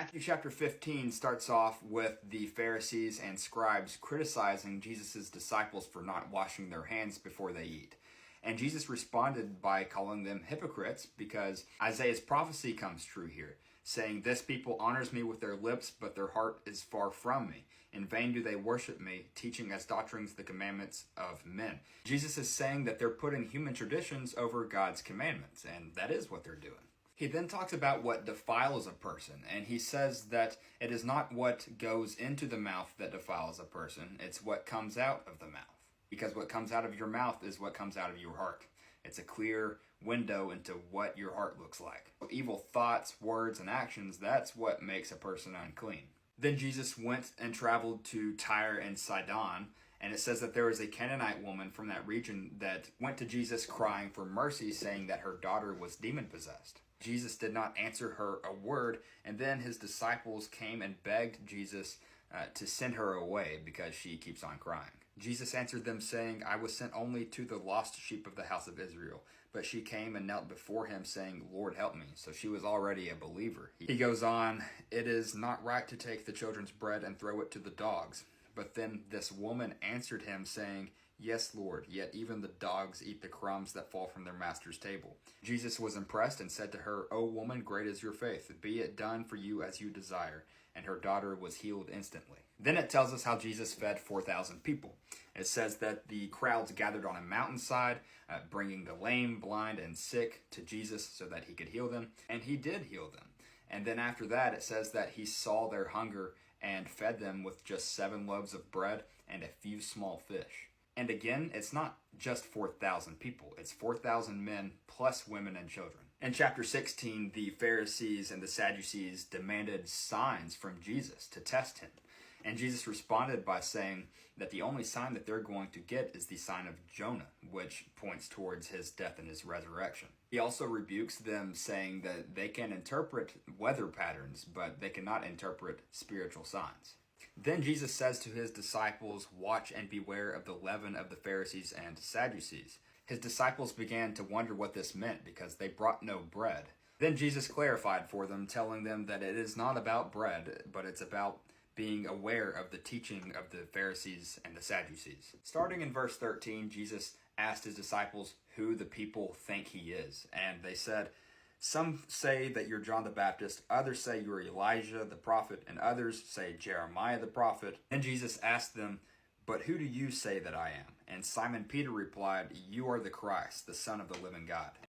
Matthew chapter 15 starts off with the Pharisees and scribes criticizing Jesus' disciples for not washing their hands before they eat. And Jesus responded by calling them hypocrites because Isaiah's prophecy comes true here, saying, "This people honors me with their lips, but their heart is far from me. In vain do they worship me, teaching as doctrines the commandments of men." Jesus is saying that they're putting human traditions over God's commandments, and that is what they're doing. He then talks about what defiles a person, and he says that it is not what goes into the mouth that defiles a person, it's what comes out of the mouth. Because what comes out of your mouth is what comes out of your heart. It's a clear window into what your heart looks like. Evil thoughts, words, and actions, that's what makes a person unclean. Then Jesus went and traveled to Tyre and Sidon, and it says that there was a Canaanite woman from that region that went to Jesus crying for mercy, saying that her daughter was demon-possessed. Jesus did not answer her a word, and then his disciples came and begged Jesus to send her away because she keeps on crying. Jesus answered them, saying, "I was sent only to the lost sheep of the house of Israel." But she came and knelt before him, saying, "Lord, help me." So she was already a believer. He goes on, "It is not right to take the children's bread and throw it to the dogs." But then this woman answered him, saying, "Yes, Lord, yet even the dogs eat the crumbs that fall from their master's table." Jesus was impressed and said to her, "O woman, great is your faith. Be it done for you as you desire." And her daughter was healed instantly. Then it tells us how Jesus fed 4,000 people. It says that the crowds gathered on a mountainside, bringing the lame, blind, and sick to Jesus so that he could heal them. And he did heal them. And then after that, it says that he saw their hunger and fed them with just 7 loaves of bread and a few small fish. And again, it's not just 4,000 people. It's 4,000 men plus women and children. In chapter 16, the Pharisees and the Sadducees demanded signs from Jesus to test him. And Jesus responded by saying that the only sign that they're going to get is the sign of Jonah, which points towards his death and his resurrection. He also rebukes them, saying that they can interpret weather patterns, but they cannot interpret spiritual signs. Then Jesus says to his disciples, "Watch and beware of the leaven of the Pharisees and Sadducees." His disciples began to wonder what this meant because they brought no bread. Then Jesus clarified for them, telling them that it is not about bread, but it's about being aware of the teaching of the Pharisees and the Sadducees. Starting in verse 13, Jesus asked his disciples who the people think he is. And they said, "Some say that you're John the Baptist, others say you're Elijah the prophet, and others say Jeremiah the prophet." Then Jesus asked them, "But who do you say that I am?" And Simon Peter replied, "You are the Christ, the Son of the living God."